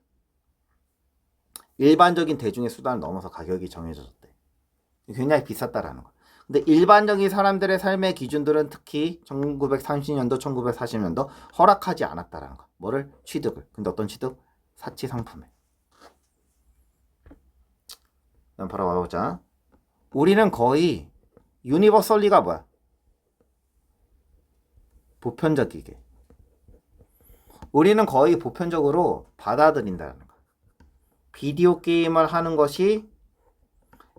일반적인 대중의 수단을 넘어서 가격이 정해져 졌대. 굉장히 비쌌다라는 거. 근데 일반적인 사람들의 삶의 기준들은 특히 1930년도, 1940년도 허락하지 않았다라는 거. 뭐를? 취득을. 근데 어떤 취득? 사치 상품에. 그럼 바로 와보자. 우리는 거의 유니버설리가 뭐야? 보편적이게. 우리는 거의 보편적으로 받아들인다는 거. 비디오 게임을 하는 것이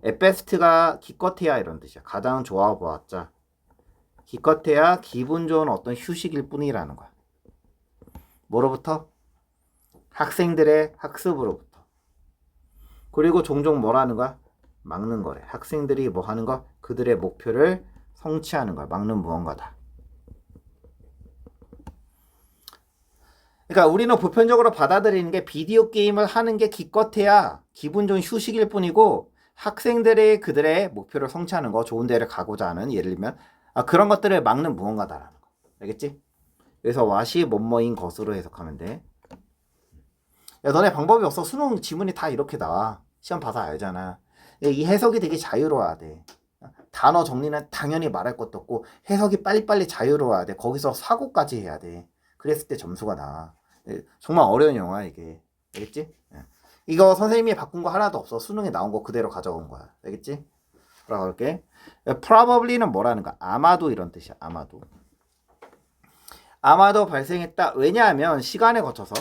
앳베스트가 기껏해야 이런 뜻이야. 가장 좋아 보았자. 기껏해야 기분 좋은 어떤 휴식일 뿐이라는 거야. 뭐로부터? 학생들의 학습으로부터. 그리고 종종 뭐라는 거야? 막는 거래. 학생들이 뭐 하는 거? 그들의 목표를 성취하는 거야. 막는 무언가다. 그러니까 우리는 보편적으로 받아들이는 게 비디오 게임을 하는 게 기껏해야 기분 좋은 휴식일 뿐이고 학생들의 그들의 목표를 성취하는 거, 좋은 데를 가고자 하는, 예를 들면 그런 것들을 막는 무언가다라는 거. 알겠지? 그래서 what이 뭐뭐인 것으로 해석하면 돼. 야, 너네 방법이 없어. 수능 지문이 다 이렇게 나와. 시험 봐서 알잖아. 이 해석이 되게 자유로워야 돼. 단어 정리는 당연히 말할 것도 없고 해석이 빨리빨리 자유로워야 돼. 거기서 사고까지 해야 돼. 그랬을 때 점수가 나와. 정말 어려운 영화야 이게. 알겠지? 이거 선생님이 바꾼 거 하나도 없어. 수능에 나온 거 그대로 가져온 거야. 알겠지? 돌아갈게. probably는 뭐라는 거야? 아마도 이런 뜻이야. 아마도. 아마도 발생했다. 왜냐하면 시간에 거쳐서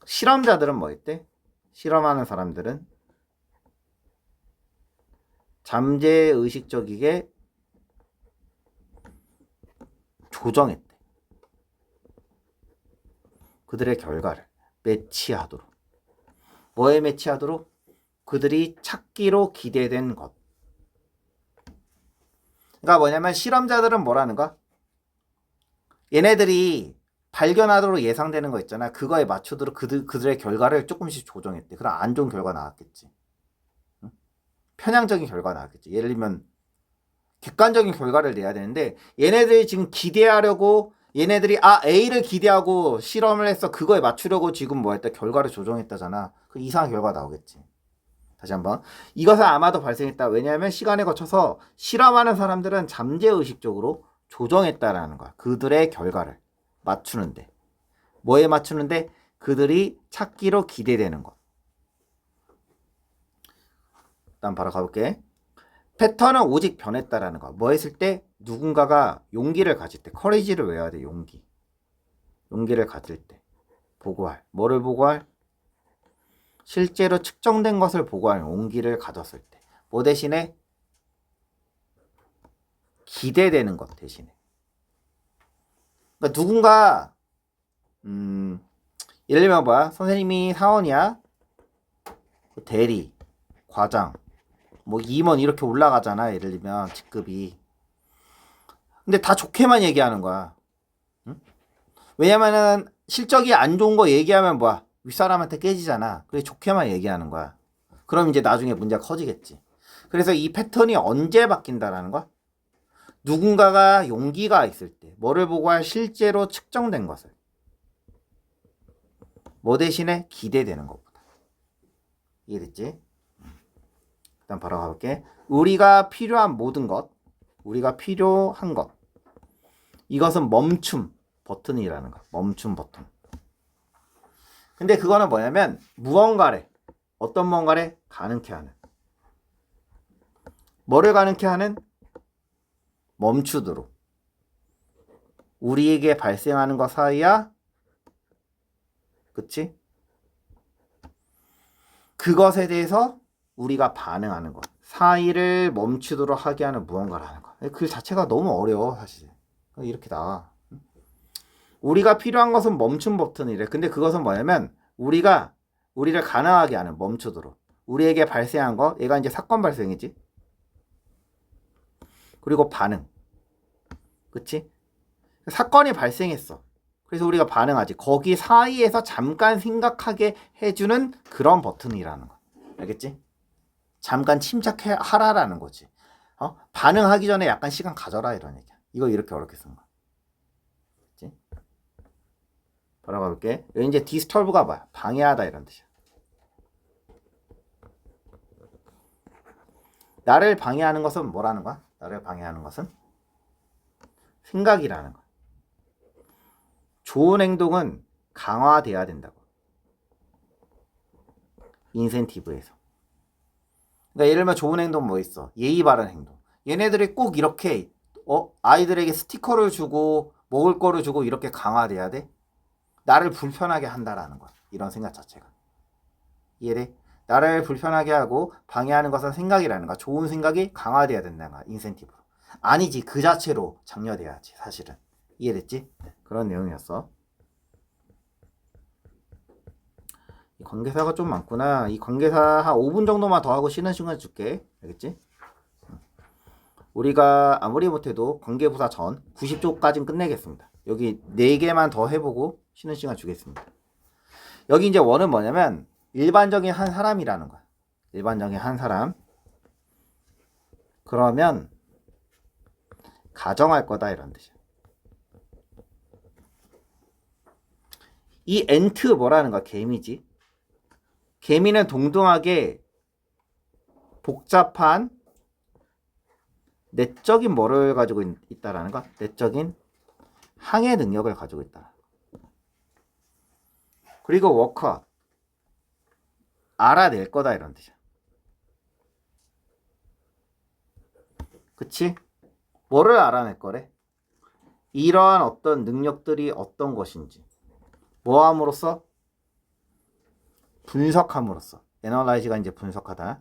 실험자들은 뭐 했대? 실험하는 사람들은 잠재의식적이게 조정했대. 그들의 결과를 매치하도록. 뭐에 매치하도록? 그들이 찾기로 기대된 것. 그러니까 뭐냐면 실험자들은 뭐라는 거야? 얘네들이 발견하도록 예상되는 거 있잖아. 그거에 맞추도록 그들의 결과를 조금씩 조정했대. 그럼 안 좋은 결과 나왔겠지. 응? 편향적인 결과 나왔겠지. 예를 들면 객관적인 결과를 내야 되는데 얘네들이 지금 기대하려고 얘네들이 A를 기대하고 실험을 해서 그거에 맞추려고 지금 뭐 했다? 결과를 조정했다잖아. 그 이상한 결과 나오겠지. 다시 한번. 이것은 아마도 발생했다. 왜냐하면 시간에 거쳐서 실험하는 사람들은 잠재의식적으로 조정했다라는 거야. 그들의 결과를 맞추는데. 뭐에 맞추는데? 그들이 찾기로 기대되는 것. 일단 바로 가볼게. 패턴은 오직 변했다라는 거. 뭐 했을 때? 누군가가 용기를 가질 때. 커리지를 외워야 돼. 용기. 용기를 가질 때. 보고할. 뭐를 보고할? 실제로 측정된 것을 보고할 용기를 가졌을 때. 뭐 대신에? 기대되는 것 대신에. 그러니까 누군가 예를 들면 뭐야? 선생님이 사원이야. 대리, 과장, 뭐 임원 이렇게 올라가잖아. 예를 들면 직급이. 근데 다 좋게만 얘기하는 거야. 응? 왜냐면은 실적이 안 좋은 거 얘기하면 뭐야? 윗사람한테 깨지잖아. 그래 좋게만 얘기하는 거야. 그럼 이제 나중에 문제가 커지겠지. 그래서 이 패턴이 언제 바뀐다라는 거야? 누군가가 용기가 있을 때. 뭐를 보고 할? 실제로 측정된 것을. 뭐 대신에? 기대되는 것보다. 이해됐지? 일단 바로 가볼게. 우리가 필요한 모든 것. 우리가 필요한 것. 이것은 멈춤 버튼이라는 거. 멈춤 버튼. 근데 그거는 뭐냐면 무언가래. 어떤 무언가래? 가능케 하는. 뭐를 가능케 하는? 멈추도록. 우리에게 발생하는 것 사이야. 그치? 그것에 대해서 우리가 반응하는 것. 사이를 멈추도록 하게 하는 무언가라는 거. 그 자체가 너무 어려워 사실. 이렇게 나와. 우리가 필요한 것은 멈춤 버튼이래. 근데 그것은 뭐냐면 우리가 우리를 가능하게 하는 멈추도록. 우리에게 발생한 거, 얘가 이제 사건 발생이지. 그리고 반응. 그치? 사건이 발생했어. 그래서 우리가 반응하지. 거기 사이에서 잠깐 생각하게 해주는 그런 버튼이라는 거. 알겠지? 잠깐 침착하라라는 거지. 반응하기 전에 약간 시간 가져라 이런 얘기야. 이거 이렇게 어렵게 쓴 거. 그치? 바로 가볼게. 여기 이제 디스터브가 뭐야? 방해하다 이런 뜻이야. 나를 방해하는 것은 뭐라는 거야? 나를 방해하는 것은 생각이라는 거야. 좋은 행동은 강화돼야 된다고. 인센티브에서. 그러니까 예를 들면 좋은 행동 뭐 있어? 예의 바른 행동. 얘네들이 꼭 이렇게 아이들에게 스티커를 주고 먹을 거를 주고 이렇게 강화돼야 돼? 나를 불편하게 한다라는 거야. 이런 생각 자체가. 이해돼? 나를 불편하게 하고 방해하는 것은 생각이라는 거야. 좋은 생각이 강화돼야 된다는 거야. 인센티브로. 아니지. 그 자체로 장려돼야지. 사실은. 이해됐지? 그런 내용이었어. 이 관계사가 좀 많구나. 이 관계사 한 5분 정도만 더 하고 쉬는 시간 줄게. 알겠지? 우리가 아무리 못해도 관계부사 전 90조까지는 끝내겠습니다. 여기 4개만 더 해보고 쉬는 시간 주겠습니다. 여기 이제 원은 뭐냐면 일반적인 한 사람이라는 거야. 일반적인 한 사람. 그러면 가정할 거다 이런 뜻이야. 이 엔트 뭐라는 거야? 개미지. 개미는 동등하게 복잡한 내적인 뭐를 가지고 있다라는 거? 내적인 항해 능력을 가지고 있다. 그리고 워커 알아낼 거다 이런 뜻이야. 그치? 뭐를 알아낼 거래? 이러한 어떤 능력들이 어떤 것인지 뭐 함으로써? 분석함으로써. 애널라이즈가 이제 분석하다.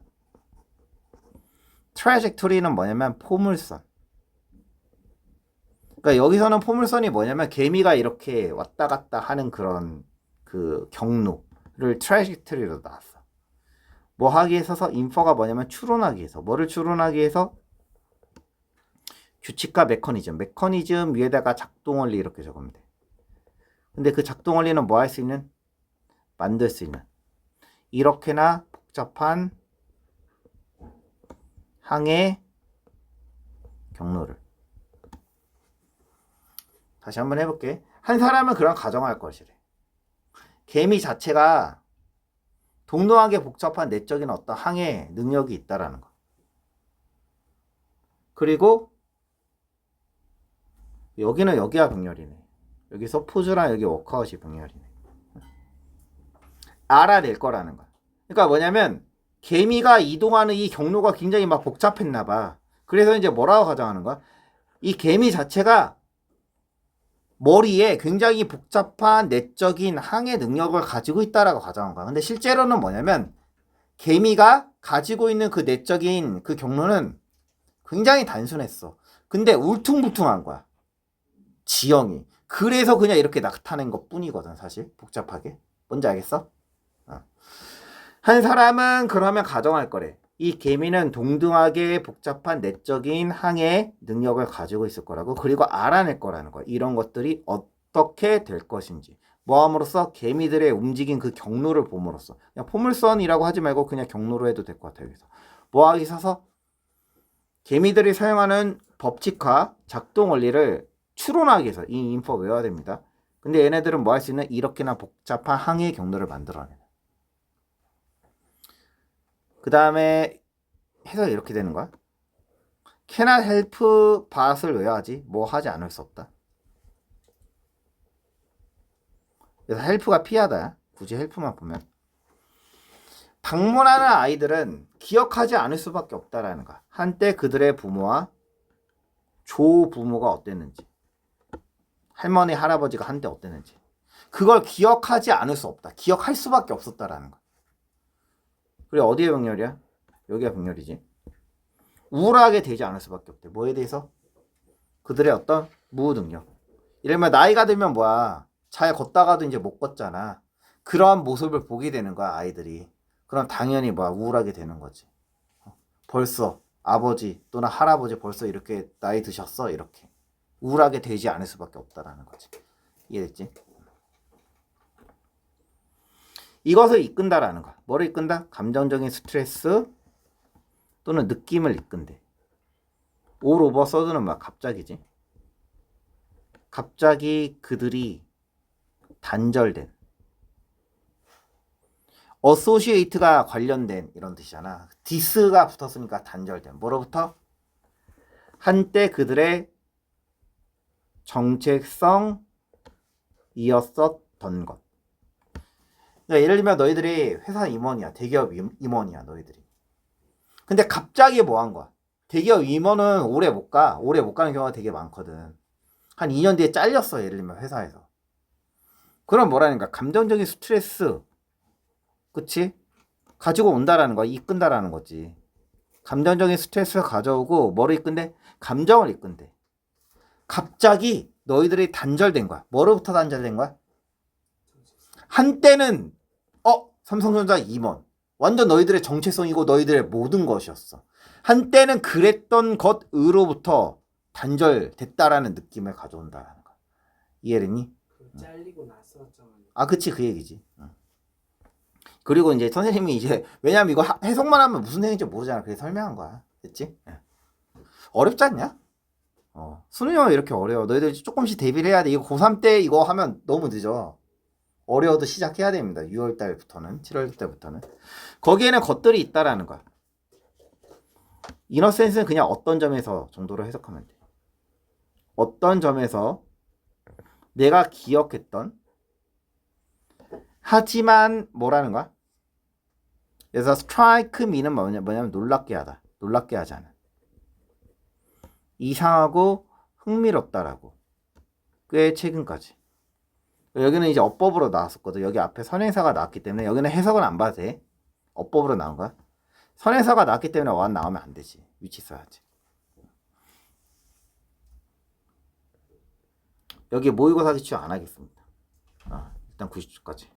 트래젝토리는 뭐냐면 포물선. 그러니까 여기서는 포물선이 뭐냐면 개미가 이렇게 왔다 갔다 하는 그런 그 경로를 트래젝토리로 나왔어. 뭐 하기 위해서 인퍼가 뭐냐면 추론하기 위해서. 뭐를 추론하기 위해서? 규칙과 메커니즘 위에다가 작동 원리 이렇게 적으면 돼. 근데 그 작동 원리는 뭐 할 수 있는? 만들 수 있는. 이렇게나 복잡한 항해 경로를. 다시 한번 해볼게. 한 사람은 그런 가정할 것이래. 개미 자체가 동등하게 복잡한 내적인 어떤 항해 능력이 있다라는 거. 그리고 여기는 여기가 병렬이네. 여기서 포즈랑 여기 워크아웃이 병렬이네. 알아낼 거라는 거야. 그러니까 뭐냐면 개미가 이동하는 이 경로가 굉장히 막 복잡했나 봐. 그래서 이제 뭐라고 가정하는 거야? 이 개미 자체가 머리에 굉장히 복잡한 내적인 항해 능력을 가지고 있다라고 가정한 거야. 근데 실제로는 뭐냐면 개미가 가지고 있는 그 내적인 그 경로는 굉장히 단순했어. 근데 울퉁불퉁한 거야. 지형이. 그래서 그냥 이렇게 나타낸 것 뿐이거든, 사실. 복잡하게. 뭔지 알겠어? 한 사람은 그러면 가정할 거래. 이 개미는 동등하게 복잡한 내적인 항해 능력을 가지고 있을 거라고. 그리고 알아낼 거라는 거야. 이런 것들이 어떻게 될 것인지. 뭐 함으로써? 개미들의 움직인 그 경로를 봄으로써. 그냥 포물선이라고 하지 말고 그냥 경로로 해도 될 것 같아요. 여기서. 뭐 하기 있어서? 개미들이 사용하는 법칙과 작동 원리를 추론하기 위해서 이 인포 외워야 됩니다. 근데 얘네들은 뭐 할 수 있는? 이렇게나 복잡한 항해 경로를 만들어내. 그 다음에 해서 이렇게 되는 거야. cannot help but을 외워야지. 뭐 하지 않을 수 없다. 그래서 help가 피하다. 굳이 help만 보면. 방문하는 아이들은 기억하지 않을 수밖에 없다라는 거야. 한때 그들의 부모와 조부모가 어땠는지. 할머니, 할아버지가 한때 어땠는지. 그걸 기억하지 않을 수 없다. 기억할 수밖에 없었다라는 거야. 그래 어디에 병렬이야? 여기가 병렬이지. 우울하게 되지 않을 수밖에 없대. 뭐에 대해서? 그들의 어떤 무능력. 이러면 나이가 들면 뭐야? 잘 걷다가도 이제 못 걷잖아. 그러한 모습을 보게 되는 거야, 아이들이. 그럼 당연히 뭐 우울하게 되는 거지. 벌써 아버지 또는 할아버지 벌써 이렇게 나이 드셨어? 이렇게 우울하게 되지 않을 수밖에 없다라는 거지. 이해됐지? 이것을 이끈다라는 거야. 뭐를 이끈다? 감정적인 스트레스 또는 느낌을 이끈대. 올 오버 서드는 막 갑자기지. 갑자기 그들이 단절된. 어소시에이트가 관련된 이런 뜻이잖아. 디스가 붙었으니까 단절된. 뭐로부터? 한때 그들의 정체성이었었던 것. 그러니까 예를 들면 너희들이 회사 임원이야. 대기업 임원이야. 너희들이. 근데 갑자기 뭐 한 거야? 대기업 임원은 오래 못 가. 오래 못 가는 경우가 되게 많거든. 한 2년 뒤에 잘렸어. 예를 들면 회사에서. 그럼 뭐라니까? 감정적인 스트레스. 그치? 가지고 온다라는 거야. 이끈다라는 거지. 감정적인 스트레스를 가져오고 뭐를 이끈대? 감정을 이끈대. 갑자기 너희들이 단절된 거야. 뭐로부터 단절된 거야? 한때는 삼성전자 임원. 완전 너희들의 정체성이고 너희들의 모든 것이었어. 한때는 그랬던 것으로부터 단절됐다라는 느낌을 가져온다라는 거야. 이해했니? 잘리고 나서죠. 아, 그치, 그 얘기지. 그리고 이제 선생님이 이제 왜냐면 이거 해석만 하면 무슨 얘기인지 모르잖아. 그래서 설명한 거야. 됐지? 어렵지 않냐? 수능 영어 이렇게 어려워. 너희들 조금씩 대비를 해야 돼. 이거 고3 때 이거 하면 너무 늦어. 어려워도 시작해야 됩니다. 6월 달부터는, 7월 달부터는. 거기에는 것들이 있다라는 거야. 이너센스는 그냥 어떤 점에서 정도로 해석하면 돼. 어떤 점에서 내가 기억했던 하지만 뭐라는 거야? 그래서 strike me는 뭐냐면 놀랍게 하다. 놀랍게 하지 않아. 이상하고 흥미롭다라고. 꽤 최근까지. 여기는 이제 어법으로 나왔었거든. 여기 앞에 선행사가 나왔기 때문에 여기는 해석은 안 봐도 돼. 어법으로 나온 거야. 선행사가 나왔기 때문에 완 나오면 안 되지. 위치 써야지. 여기 모의고사 기출 안 하겠습니다. 일단 90초까지.